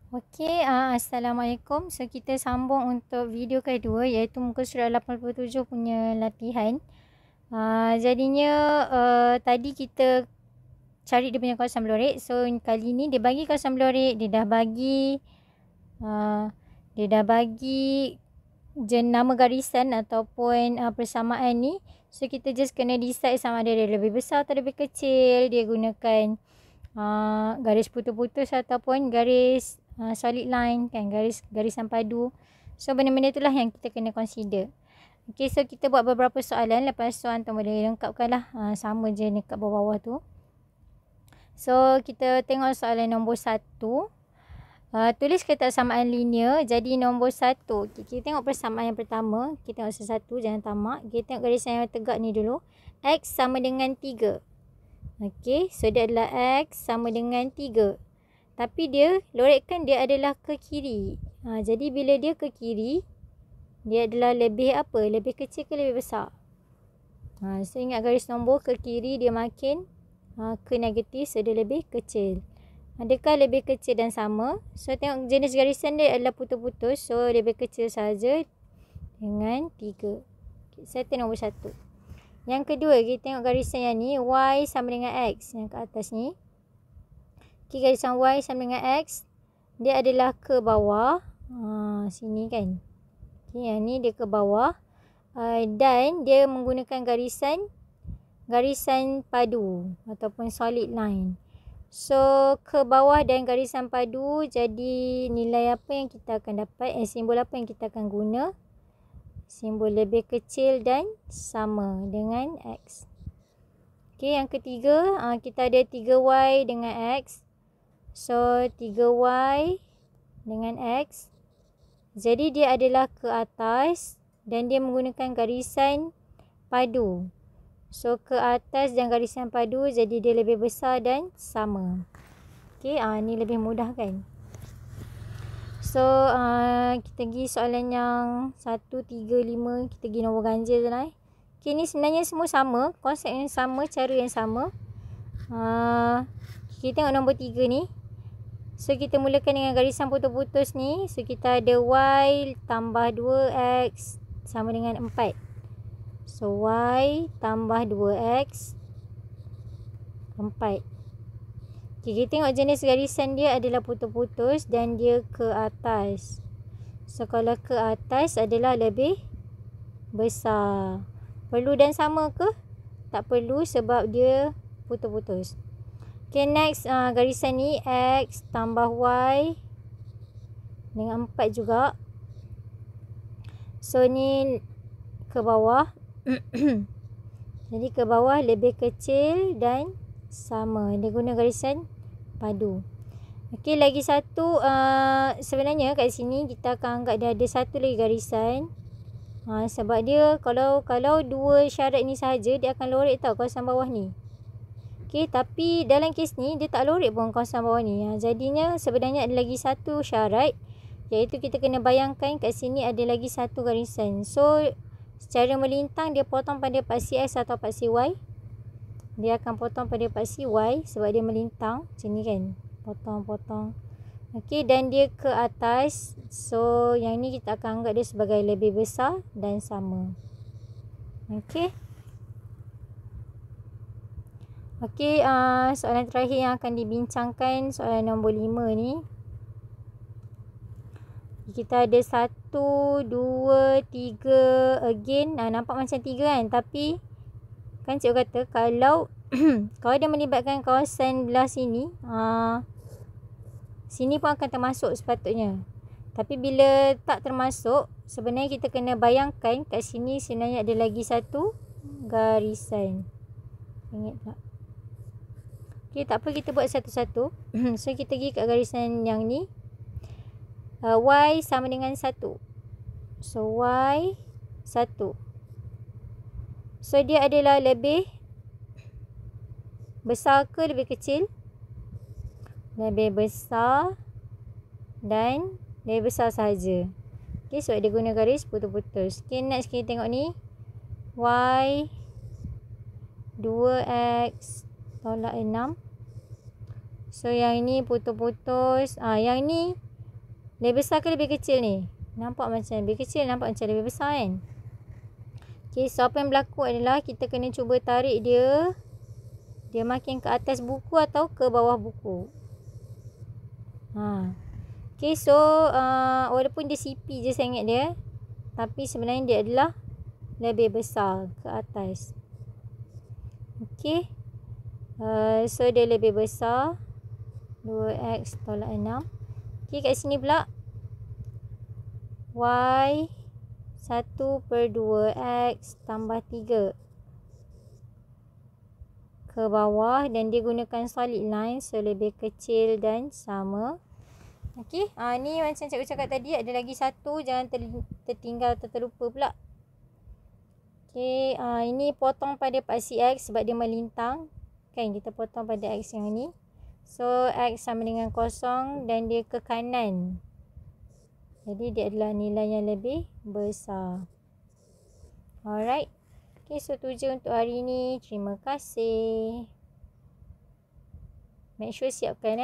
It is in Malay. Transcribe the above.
Assalamualaikum. So, kita sambung untuk video kedua iaitu muka surat 87 punya latihan. Tadi kita cari dia punya kawasan belorik. So, kali ni dia bagi kawasan belorik, dia dah bagi nama garisan ataupun persamaan ni. So, kita just kena decide sama ada dia lebih besar atau lebih kecil. Dia gunakan garis putus-putus ataupun garis solid line kan, garisan padu. So benda-benda itulah yang kita kena consider. Okay, so kita buat beberapa soalan. Lepas tu antum boleh lengkapkan lah, sama je dekat bawah-bawah tu. So kita tengok soalan nombor 1. Tulis ketak samaan linear. Jadi nombor 1, kita tengok persamaan yang pertama. Kita tengok satu-satu, jangan tamak. Kita tengok garisan yang tegak ni dulu. X sama dengan 3. Okay, so dia adalah X sama dengan 3. Tapi dia, lorekkan dia adalah ke kiri. Jadi bila dia ke kiri, dia adalah lebih apa? Lebih kecil ke lebih besar? So ingat garis nombor ke kiri dia makin ke negatif, so dia lebih kecil. Adakah lebih kecil dan sama? So tengok jenis garisan dia adalah putus-putus, so lebih kecil saja dengan 3. Okay, settle nombor 1. Yang kedua, kita tengok garisan yang ni, Y sama dengan X yang ke atas ni. Okay, garisan Y sama dengan X, dia adalah ke bawah. Sini kan. Okay, yang ni dia ke bawah. Dan dia menggunakan garisan padu ataupun solid line. So, ke bawah dan garisan padu, jadi nilai apa yang kita akan dapat? Simbol apa yang kita akan guna? Simbol lebih kecil dan sama dengan X. Okay, yang ketiga, kita ada 3Y dengan X. So, 3Y dengan X. Jadi, dia adalah ke atas dan dia menggunakan garisan padu. So, ke atas dan garisan padu, jadi dia lebih besar dan sama. Okay, ni lebih mudah kan? So, kita pergi soalan yang 1, 3, 5. Kita pergi nombor ganjil je lah. Okay, ni sebenarnya semua sama. Konsep yang sama, cara yang sama. Kita tengok nombor 3 ni. So, kita mulakan dengan garisan putus-putus ni. So, kita ada Y tambah 2X sama dengan 4. So, Y tambah 2X 4. Okay, kita tengok jenis garisan dia adalah putus-putus dan dia ke atas. So, kalau ke atas adalah lebih besar. Perlu dan sama ke? Tak perlu sebab dia putus-putus. Okay, next garisan ni X tambah Y dengan 4 juga. So, ni ke bawah. Jadi, ke bawah lebih kecil dan sama. Dia guna garisan padu. Okay, lagi satu. Sebenarnya kat sini kita akan anggap dia ada satu lagi garisan. Sebab dia kalau dua syarat ni sahaja, dia akan lorek tau kawasan bawah ni. Okay, tapi dalam kes ni dia tak lorek pun kawasan bawah ni. Jadinya sebenarnya ada lagi satu syarat, iaitu kita kena bayangkan kat sini ada lagi satu garisan. So, secara melintang dia potong pada paksi X atau paksi Y. Dia akan potong pada paksi Y sebab dia melintang macam ni kan. Potong-potong. Okay, dan dia ke atas. So, yang ni kita akan anggap dia sebagai lebih besar dan sama. Okay. Okay, soalan terakhir yang akan dibincangkan, soalan nombor 5 ni. Kita ada 1, 2, 3 again. Nampak macam 3 kan? Tapi, kan cikgu kata, kalau dia melibatkan kawasan belah sini, sini pun akan termasuk sepatutnya. Tapi bila tak termasuk, sebenarnya kita kena bayangkan kat sini sebenarnya ada lagi satu garisan. Ingat tak? Okay, tak apa, kita buat satu-satu. So, kita pergi kat garisan yang ni. Y sama dengan 1. So, Y 1. So, dia adalah lebih besar ke lebih kecil? Lebih besar dan lebih besar sahaja. Okay, sebab dia guna garis putus-putus. Okay, next kita tengok ni. Y 2X tolak 6. So, yang ni putus-putus. Yang ni Lebih besar ke lebih kecil ni? Nampak macam lebih kecil, nampak macam lebih besar kan? Okay, so apa yang berlaku adalah kita kena cuba tarik dia. Dia makin ke atas buku atau ke bawah buku. Okay, so walaupun dia sipi je sangat dia, tapi sebenarnya dia adalah lebih besar ke atas. Okay. So dia lebih besar. 2x tolak 6. Okay, kat sini pula y 1/2x tambah 3 ke bawah, dan dia gunakan solid line, so lebih kecil dan sama. Okay, ni macam cikgu cakap tadi, ada lagi satu, jangan tertinggal atau terlupa pula. Okay, ini potong pada paksi x sebab dia melintang. Kan, kita potong pada x yang ni. So, x sama dengan 0 dan dia ke kanan. Jadi, dia adalah nilai yang lebih besar. Alright. Okay, so tu je untuk hari ni. Terima kasih. Make sure siapkan